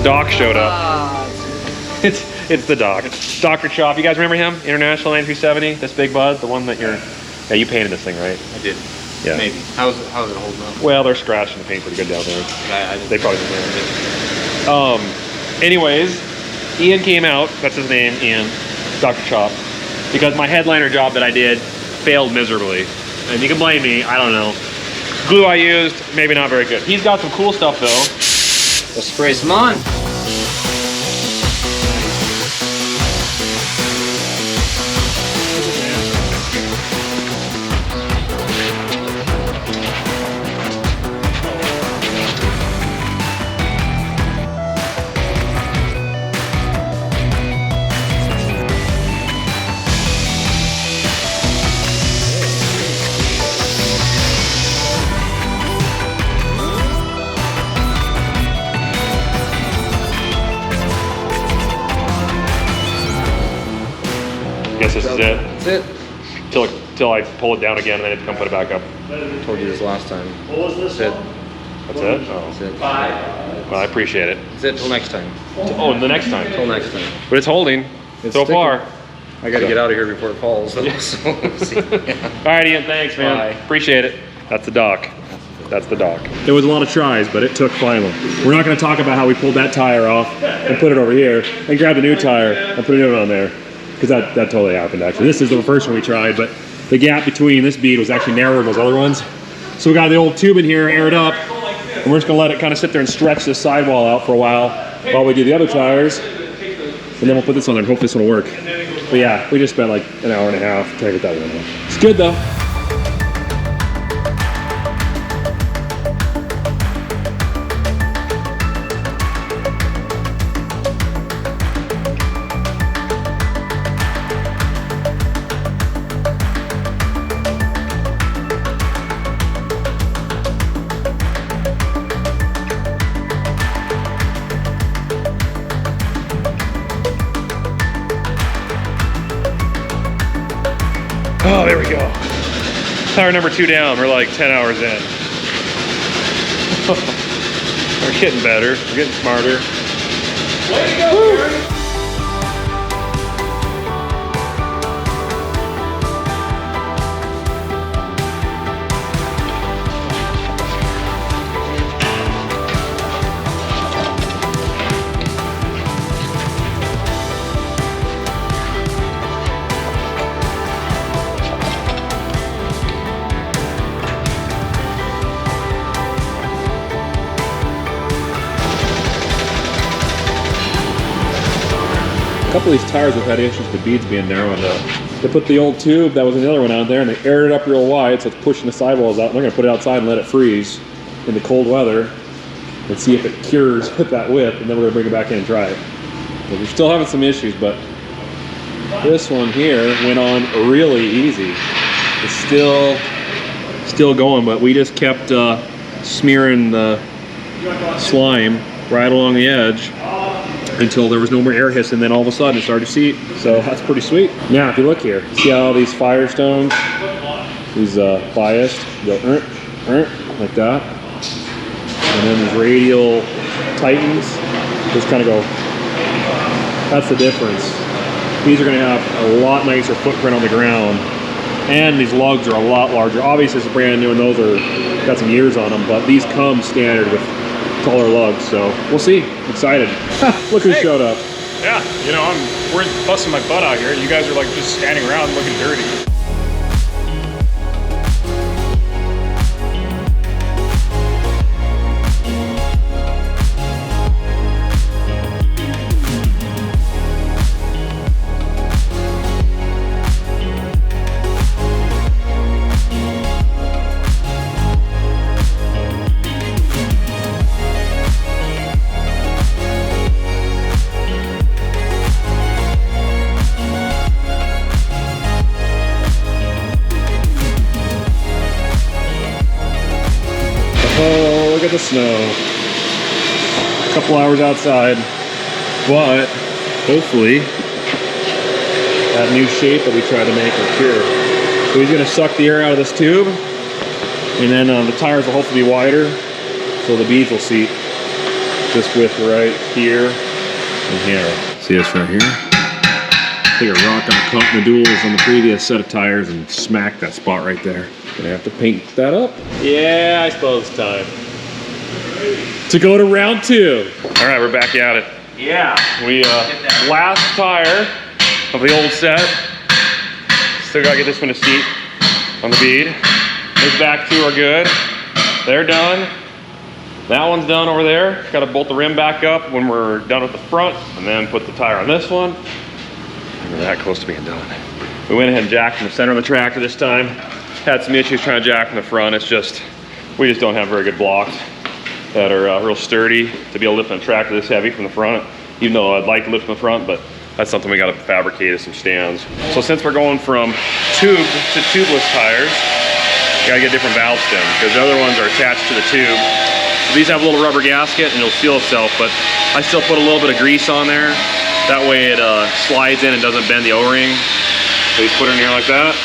Doc showed up. It's the Doc. It's Dr. Chop. You guys remember him? International 9370. This big bud, the one that yeah, you painted this thing, right? I did. Yeah. Maybe. How's it holding up? Well, they're scratching the paint pretty good down there. They probably didn't. Anyways, Ian came out. That's his name, Ian. Dr. Chop. Because my headliner job that I did failed miserably. And you can blame me. I don't know. Glue I used, maybe not very good. He's got some cool stuff though. Let's spray some on. Guess this is it. That's it. Till I pull it down again and then I have to come put it back up. I told you this last time. What was this That's it. one? That's it? Oh. That's it. Well, I appreciate it. That's it till next time. Oh, the next time. Till next time. But it's holding It's so sticking. far. I gotta get out of here before it falls. So we'll see. All right, Ian, thanks, man. Bye. Appreciate it. That's the Doc. That's the Doc. There was a lot of tries, but it took finally. We're not going to talk about how we pulled that tire off and put it over here and grabbed a new tire and put it on there, because that totally happened, actually. This is the first one we tried, but the gap between this bead was actually narrower than those other ones. So we got the old tube in here, aired up, and we're just going to let it kind of sit there and stretch this sidewall out for a while we do the other tires, and then we'll put this on there and hope this one will work. But yeah, we just spent like an hour and a half trying to get that one on. It's good though. Oh, there we go. Tire number 2 down. We're like 10 hours in. We're getting better. We're getting smarter. Way to go, Gary. A couple of these tires have had issues with the beads being narrow enough. They put the old tube that was in the other one out there and they aired it up real wide, so it's pushing the sidewalls out. And they're going to put it outside and let it freeze in the cold weather and see if it cures at that width, and then we're going to bring it back in and try it. But we're still having some issues, but this one here went on really easy. It's still going, but we just kept smearing the slime right along the edge until there was no more air hiss, and then all of a sudden it started to seep. So that's pretty sweet. Now, if you look here, see how all these Firestones, these biased, go like that. And then these radial Titans just kind of go, that's the difference. These are going to have a lot nicer footprint on the ground, and these lugs are a lot larger. Obviously it's brand new and those are got some years on them, but these come standard with taller lugs, so we'll see. Excited. Look who showed up. Yeah, you know, we're busting my butt out here. You guys are like just standing around looking dirty. Oh, look at the snow. A couple hours outside, but hopefully that new shape that we tried to make will cure. So he's gonna suck the air out of this tube, and then the tires will hopefully be wider, so the beads will seep. this width right here and here. See this right here? Take a rock on caught in the duels on the previous set of tires and smack that spot right there. Gonna have to paint that up. Yeah, I suppose it's time to go to round 2. All right, we're back at it. Yeah. We last tire of the old set. Still gotta get this one to seat on the bead. Those back 2 are good. They're done. That one's done over there. Gotta bolt the rim back up when we're done with the front, and then put the tire on this one. We're that close to being done. We went ahead and jacked from the center of the tractor this time. Had some issues trying to jack from the front. It's just, we just don't have very good blocks that are real sturdy to be able to lift on a tractor this heavy from the front. Even though I'd like to lift from the front, but that's something we got to fabricate as some stands. So since we're going from tube to tubeless tires, you gotta get different valve stems because the other ones are attached to the tube. So these have a little rubber gasket and it'll seal itself, but I still put a little bit of grease on there. That way it slides in and doesn't bend the O-ring. So you just put it in here like that.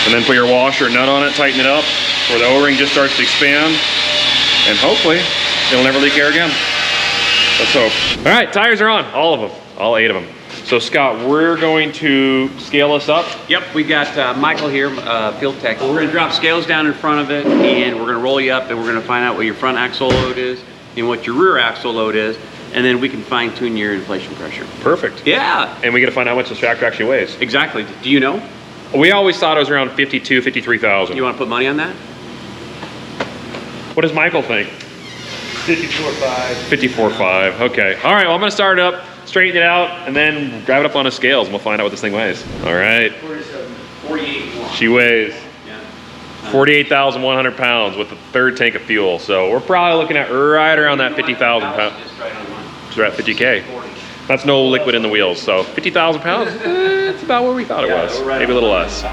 And then put your washer nut on it, tighten it up where the O-ring just starts to expand. And hopefully it'll never leak air again. Let's hope. All right, tires are on, all of them, all 8 of them. So Scott, we're going to scale this up. Yep, we got Michael here, Field Tech. We're gonna drop scales down in front of it and we're gonna roll you up and we're gonna find out what your front axle load is and what your rear axle load is. And then we can fine tune your inflation pressure. Perfect. Yeah. And we got to find out how much this tractor actually weighs. Exactly. Do you know? We always thought it was around 52, 53,000. You want to put money on that? What does Michael think? 54.5. 54.5. Okay. All right. Well, I'm going to start it up, straighten it out, and then drive it up on the scales, and we'll find out what this thing weighs. All right. 48. She weighs Yeah. 48,100 pounds with the 3rd tank of fuel. So we're probably looking at right around that 50,000 pounds. Just right on one. So we're at 50K. That's no liquid in the wheels. So 50,000 pounds, that's about where we thought it was. we're right Maybe a little less.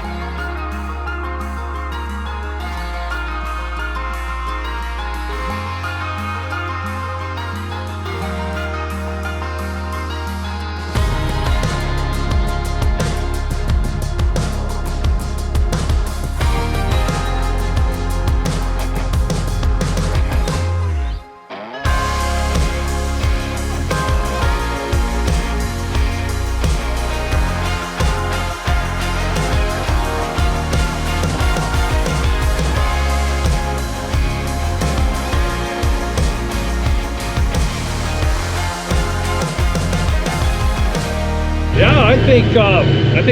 Yeah, I think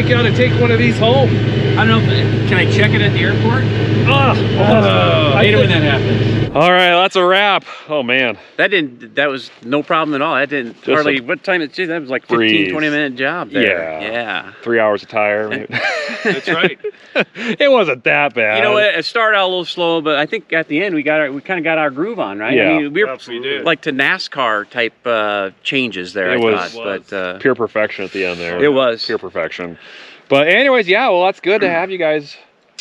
you ought to take one of these home. I don't know, can I check it at the airport? I hate it when that happens. All right, that's a wrap. Oh man. That was no problem at all. That didn't Just hardly, what time it, that was like 15, breeze. 20-minute job there. Yeah. Yeah. 3 hours of tire. That's right. It wasn't that bad. You know what? It started out a little slow, but I think at the end we kind of got our groove on, right? Yeah. I mean, we were Absolutely. like to NASCAR type changes there. It I was- thought, but Pure perfection at the end there. it was. Pure perfection. But anyways, yeah, well, that's good to have you guys.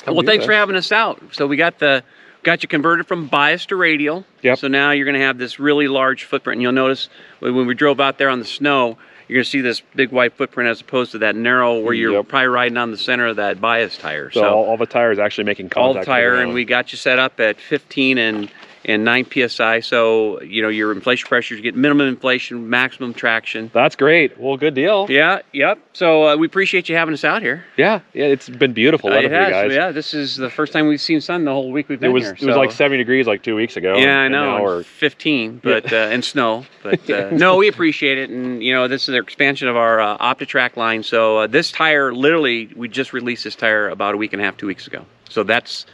come Well, do thanks for this. having us out. So we got you converted from bias to radial. Yep. So now you're going to have this really large footprint, and you'll notice when we drove out there on the snow, you're going to see this big wide footprint as opposed to that narrow where you're Yep. probably riding on the center of that bias tire. So all the tires actually making contact. all the with tire, ground. and we got you set up at 15 and 9 psi. So you know your inflation pressures, you get minimum inflation, maximum traction. That's great. Well, good deal. Yeah, yep. So we appreciate you having us out here. Yeah, it's been beautiful weather It for you has. guys. Yeah, this is the first time we've seen sun the whole week we've been here. It was like 70 degrees like 2 weeks ago. Yeah, I and know. now we're 15, but and snow. But no, we appreciate it, and you know this is an expansion of our Optitrac line. So this tire, literally, we just released this tire about a week and a half, 2 weeks ago. So that's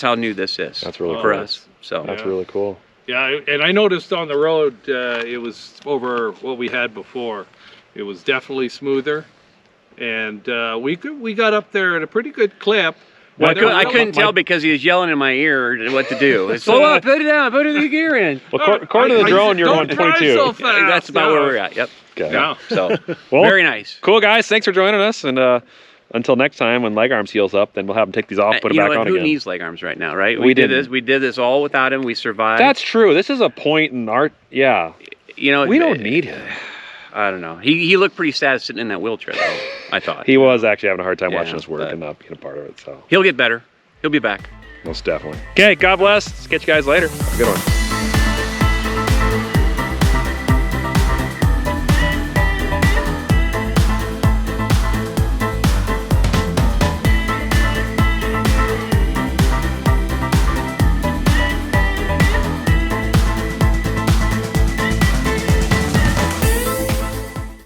how new this is. That's really for cool. us. So That's really cool. Yeah, and I noticed on the road it was over what we had before. It was definitely smoother, and we got up there at a pretty good clip. Well, But I couldn't tell because he was yelling in my ear what to do. Slow up, put it down, put the gear in. Well, according to the drone, you're don't drive 122. so fast. That's about where we're at. Yep. Okay. Yeah. So Well, very nice. Cool, guys. Thanks for joining us. And until next time, when leg arms heals up, then we'll have them take these off, put them You know back what? on Who again. needs leg arms right now, right? We did didn't. this. We did this all without him. We survived. That's true. This is a point in art. Yeah. you know We don't need him. I don't know. He looked pretty sad sitting in that wheelchair though. I thought He was actually having a hard time Yeah, watching us work but- and not being a part of it. So he'll get better. He'll be back. most definitely. Okay. God bless. Catch you guys later. Have a good one.